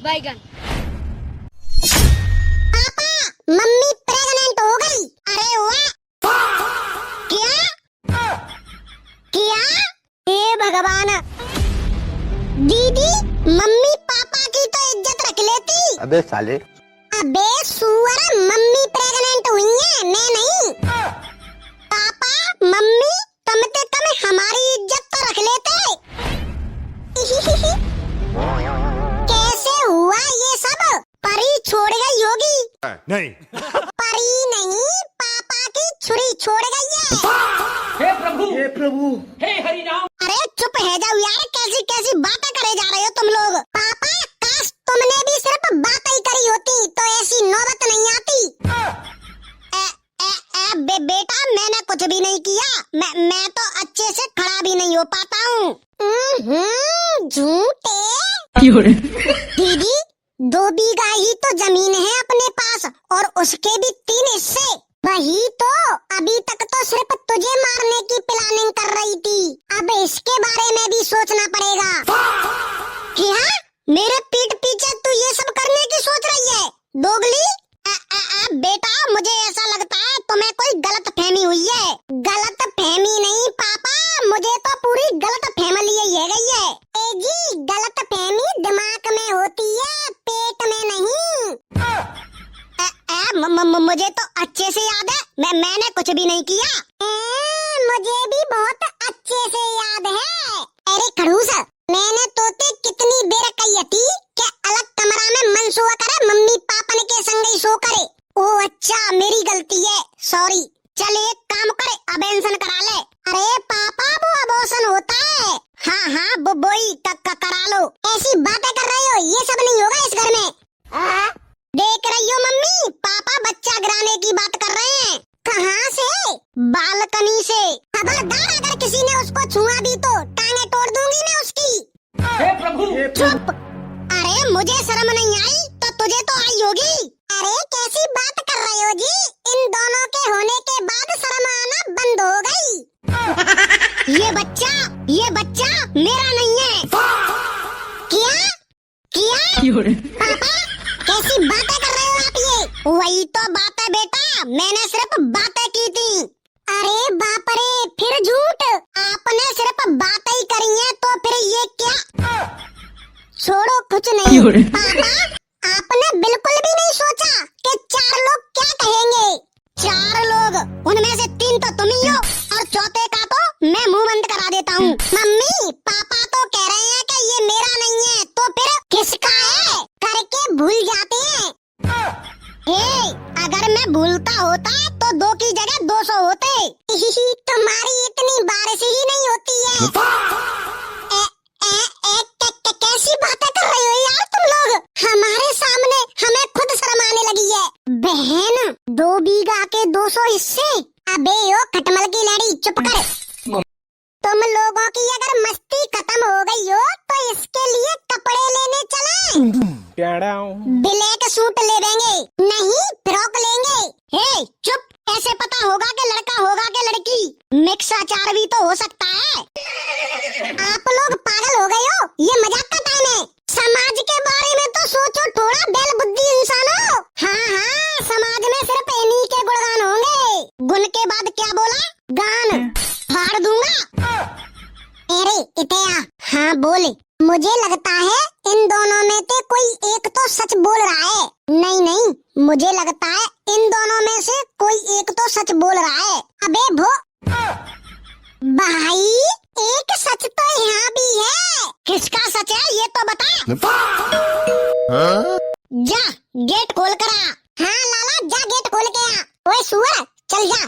बैगन। पापा, mummy pregnant हो गई। अरे वाह! क्या क्या? हे भगवान! दीदी, मम्मी पापा की तो इज्जत रख लेती। अबे साले। अबे सुअर, मम्मी प्रेग्नेंट हुई है, मैं नहीं। पापा, मम्मी, कम से कम हमारी इज्जत तो रख लेते। कैसे हुआ ये सब? परी छोड़ गई होगी। नहीं। परी नहीं, पापा की छुरी छोड़ गई है। हे प्रभु, हे प्रभु, हे हरि राम। अरे चुप है जाओ यार, कैसी कैसी बातें करे जा रहे हो तुम लोग। पापा, काश तुमने भी सिर्फ बातें ही करी होती तो ऐसी नौबत नहीं आती। बेटा, मैंने कुछ भी नहीं किया। मैं तो अच्छे से खड़ा भी नहीं हो पाता हूँ। झूठे। दीदी, 2 बीघा ही तो जमीन है अपने पास और उसके भी 3 हिस्से। वही तो, अभी तक तो सिर्फ तुझे मारने की प्लानिंग कर रही थी। अब इसके बारे में भी सोचना पड़ेगा। क्या? मेरे पीठ पीछे तू ये सब करने की सोच रही है? दोगली? बेटा, मुझे ऐसा लगता है तुम्हें कोई गलत फहमी हुई है। गलत फहमी नहीं पापा, मुझे तो पूरी गलत फहमी यही है गई है। जी, गलत फहमी दिमाग में होती है, पेट में नहीं। मुझे तो अच्छे से याद है, मैंने कुछ भी नहीं किया। मुझे भी बहुत अच्छे से याद है। अरे खड़ूस, मैंने तोते कितनी बेर कही थी कि अलग कमरा में मन सोआ करे, मम्मी पापा के संग ही सो करे। ओ अच्छा, मेरी गलती है, सॉरी। चल एक काम करे, अबॉर्शन करा ले। अरे पापा, वो अबॉर्शन होता है। हाँ, वो बोई करा लो। ऐसी बातें कर रहे हो, ये सब नहीं होगा इस घर में। देख रही हो मम्मी, पापा बच्चा गिराने की बात कर रहे हैं। कहाँ से? बालकनी से। खबरदार, अगर किसी ने उसको छुआ भी तो टांगे तोड़ दूंगी मैं उसकी। हे प्रभु, चुप! अरे मुझे शर्म नहीं आई तो तुझे तो आई होगी। अरे कैसी बात कर रहे हो जी? इन दोनों के होने के बाद शर्म आना बंद हो गई। ये बच्चा मेरा नहीं है। क्या? पापा, कैसी बातें कर रहे हो आप ये? वही तो बात है बेटा, मैंने सिर्फ बातें की थी। अरे बाप रे, फिर झूठ? आपने सिर्फ बातें ही करी हैं तो फिर ये क्या? छोड़ो, कुछ नहीं। पापा, आपने बिल्कुल भी नहीं सोचा कि 4 लोग क्या कहेंगे। 4 लोग, उनमें से 3 तो तुम ही हो और चौथे का तो मैं मुंह बंद करा देता हूँ। मम्मी पापा तो कह रहे हैं कि ये मेरा नहीं है, तो फिर किसका है करके भूल जाते हैं। अगर मैं भूलता होता तो 2 की जगह 200 होते। तुम्हारी इतनी बारिश ही नहीं होती है। कैसी बातें कर रहे हो यार तुम लोग? हमारे सामने हमें खुद शर्म आने लगी है। बहन, 2 बीघा के 200 हिस्से? अबे ओ खटमल की लड़ी, चुप कर। तुम लोगों की अगर मस्ती खत्म हो गई हो तो इसके लिए कपड़े लेने चलें। ब्लैक सूट ले लेंगे, नहीं फ्रॉक लेंगे। हे चुप! ऐसे पता होगा कि लड़का होगा कि लड़की। मिक्स अचार भी तो हो सकता है। आप लोग पागल हो गए हो, ये मजाक का टाइम है। समाज के बारे में तो सोचो थोड़ा, बैल बुद्धि इंसानों। हाँ, समाज में सिर्फ इन्हीं के गुणगान होंगे। गुण के बाद क्या बोला? गान फाड़ दूंगा। अरे इतया, हाँ बोले। मुझे लगता है इन दोनों में से कोई एक तो सच बोल रहा है। नहीं, मुझे लगता है इन दोनों में से कोई एक तो सच बोल रहा है। अबे भो भाई, एक सच तो यहाँ भी है। किसका सच है ये तो बता। जा गेट खोल कर आ। हाँ लाला, जा गेट खोल के आ। ओए सुअर, चल जा।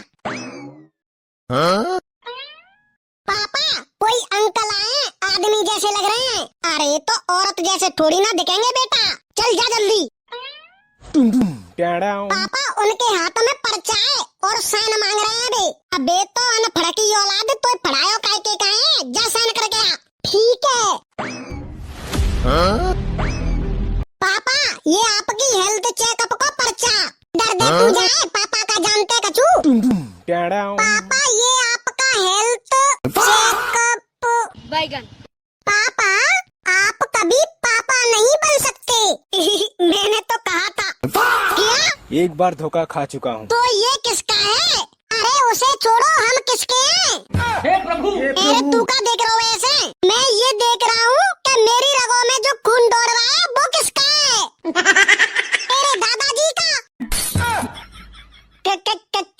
पापा, कोई अंकल आए, आदमी जैसे लग रहे हैं। अरे तो औरत जैसे थोड़ी ना दिखेंगे बेटा, चल जा जल्दी। पापा, उनके हाथों में पर्चा है और साइन मांग रहे हैं बे। अबे तो अनपढ़ की औलाद, तो पढ़ायो काय के कहे, जा साइन करके आ। ठीक है। पापा, ये आपकी हेल्थ चेकअप का पर्चा। डर दे तू जाए, पापा का जानते कछु। पापा, ये आपका हेल्थ चेक बैगन। पापा, आप कभी पापा नहीं बन सकते। मैंने तो कहा था। क्या? एक बार धोखा खा चुका हूँ। तो ये किसका है? अरे उसे छोड़ो, हम किसके हैं? हे प्रभु तू क्या देख रहा हो ऐसे? मैं ये देख रहा हूँ कि मेरी रगों में जो खून दौड़ रहा है वो किसका है? तेरे दादाजी का।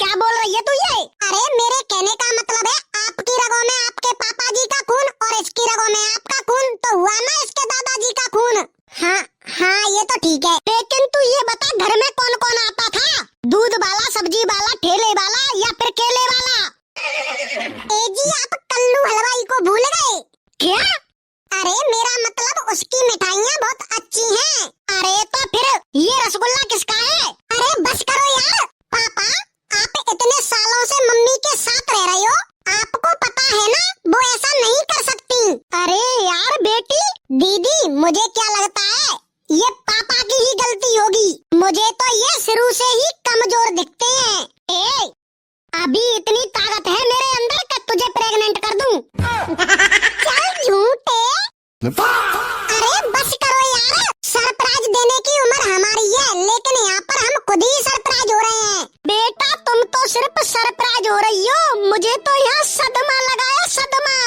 क्या बोल रही है तू ये? अरे मेरे कहने का मतलब है आपकी रगों में आपके पापा जी का खून और इसकी रगों में आपका खून, तो हुआ ना इसके दादाजी का खून। हाँ हाँ ये तो ठीक है, लेकिन तू ये बता घर में कौन कौन आता था? दूध वाला, सब्जी वाला, ठेले वाला या फिर केले वाला? ए जी आप कल्लू हलवाई को भूल गए क्या? अरे मेरा मतलब उसकी मिठाइयाँ बहुत अच्छी हैं। अरे तो फिर ये रसगुल्ला किसका है? अरे बस करो यार। पापा आप इतने सालों से मम्मी के साथ रह रहे हो, आपको पता है ना वो ऐसा नहीं कर सकती। अरे यार बेटी, दीदी मुझे क्या लगता है ये पापा की ही गलती होगी। मुझे तो ये शुरू से ही कमजोर दिखते हैं। ए, अभी इतनी ताकत है मेरे अंदर कि तुझे प्रेग्नेंट कर दूं। चल झूठे। अरे बस करो यार, सरप्राइज देने की उम्र हमारी है, लेकिन यहाँ पर हम खुद ही सरप्राइज हो रहे हैं। बेटा तुम तो सिर्फ सरप्राइज हो रही हो, मुझे तो यहाँ सदमा लगा है, सदमा।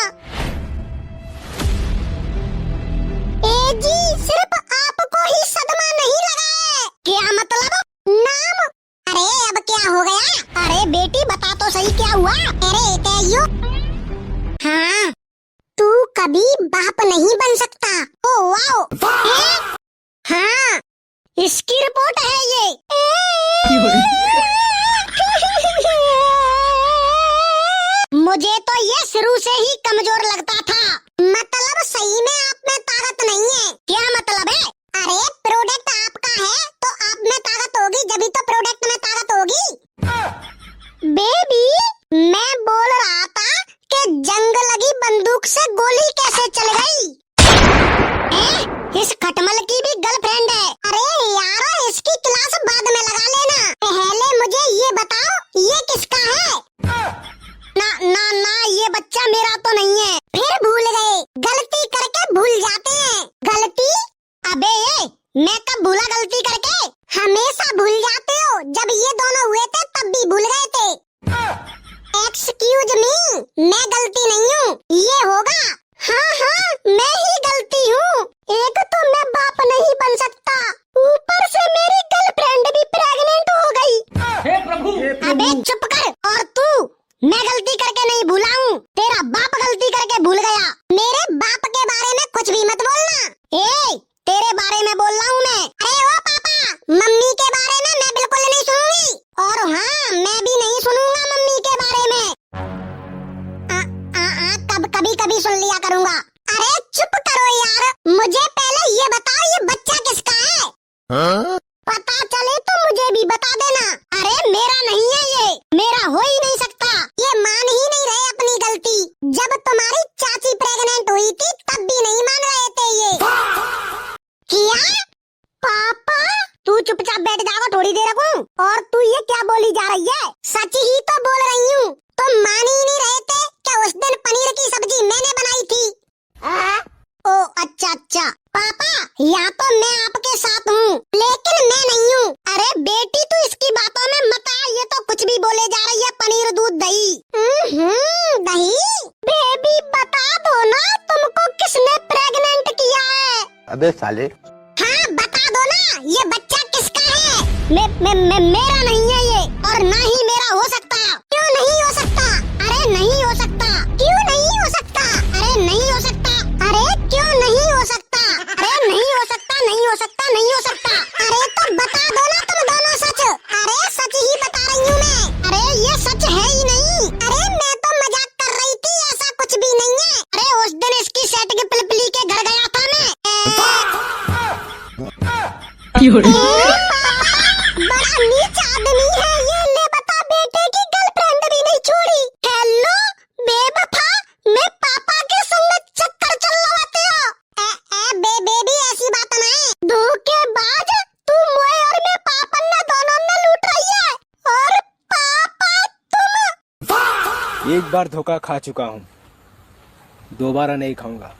ए जी सिर्फ आपको ही सदमा नहीं लगा है। क्या मतलब? नाम? अरे अब क्या हो गया? अरे बेटी बता तो सही क्या हुआ? अरे तेयो। हाँ तू कभी बाप नहीं बन सकता। Oh wow. हाँ इसकी रिपोर्ट है ये। मुझे तो ये शुरू से ही कमजोर लगता था। मतलब सही में आप में ताकत नहीं है? क्या मतलब है? अरे प्रोडक्ट आपका है तो आप में ताकत होगी, जब तो प्रोडक्ट में ताकत होगी। बेबी मैं बोल रहा था कि जंग लगी बंदूक से गोली कैसे चल गई? इस खटमल की भी गर्लफ्रेंड है। अरे यार इसकी क्लास बाद में लगा लेना, पहले मुझे ये बताओ ये किसका है? ना ना ना ये बच्चा मेरा तो नहीं है। फिर भूल गए, गलती करके भूल जाते हैं। गलती? अबे ये मैं कब भूला गलती करके? हमेशा भूल जाते हो, जब ये दोनों हुए थे तब भी भूल गए थे। एक्सक्यूज मी, मैं गलती नहीं हूँ, ये होगा। हाँ हाँ मैं ही गलती हूँ। एक तो मैं बाप नहीं बन सकता, ऊपर से मेरी गर्लफ्रेंड भी प्रेग्नेंट हो गई। हे प्रभु अबे चुप कर। और तू? मैं गलती करके नहीं भूला हूँ, तेरा बाप गलती करके भूल गया। मेरे बाप के बारे में कुछ भी मत बोलना। ए तेरे बारे में बोल रहा हूँ मैं। अरे ओ पापा, मम्मी के बारे में मैं बिल्कुल नहीं सुनूंगी, और हाँ मैं भी नहीं सुनूंगा मम्मी के बारे में। कभी कभी सुन लिया करूँगा। अरे चुप करो यार, मुझे पहले ये बताओ ये बच्चा किसका है? पता चले तो मुझे भी बता देना। अरे मेरा नहीं है ये, मेरा हो ही नहीं सकता। ये मान ही नहीं रहे अपनी गलती। जब तुम्हारी चाची प्रेग्नेंट हुई थी तब भी नहीं मान रहे थे ये। क्या? पापा तू चुपचाप बैठ जाओ, थोड़ी देर रखूं। और तू ये क्या बोली जा रही है? सच ही तो बोल रही हूँ। तुम मान ही नहीं रहे थे क्या उस दिन पनीर की सब्जी मैंने बनाई थी? ओ अच्छा अच्छा पापा, यहाँ तो मैं आपके साथ हूँ लेकिन मैं नहीं हूँ। अरे बेटी तू इसकी बातों में मत आ, ये तो कुछ भी बोले जा रही है। पनीर दूध दही। दही? बेबी बता दो ना तुमको किसने प्रेग्नेंट किया है? अबे साले। हाँ बता दो ना ये बच्चा किसका है? मेरा नहीं है ये, और ना ही मेरा हो सकता। क्यों नहीं हो सकता? अरे नहीं हो सकता। क्यों नहीं हो सकता? अरे नहीं हो सकता। अरे क्यों नहीं हो सकता? अरे नहीं हो सकता, नहीं हो सकता, नहीं हो सकता। अरे तो बता दो ना तुम दोनों सच। अरे सच ही बता रही हूँ मैं। अरे ये सच है ही नहीं। अरे मैं तो मजाक कर रही थी, ऐसा कुछ भी नहीं है। अरे उस दिन इसकी सेट के पिलपिली के घर गया था मैं। बड़ा नीच आदमी है ये। ले बता बेटे की गर्लफ्रेंड भी नहीं छोड़ी। हेलो बेवफा, मैं पापा के संग चक्कर चलवाते हो। बेबी ऐसी बात ना है। धोखेबाज, तू मोए और मैं पापा ने दोनों ने लूट रही है। और पापा तुम? एक बार धोखा खा चुका हूँ। दोबारा नहीं खाऊंगा।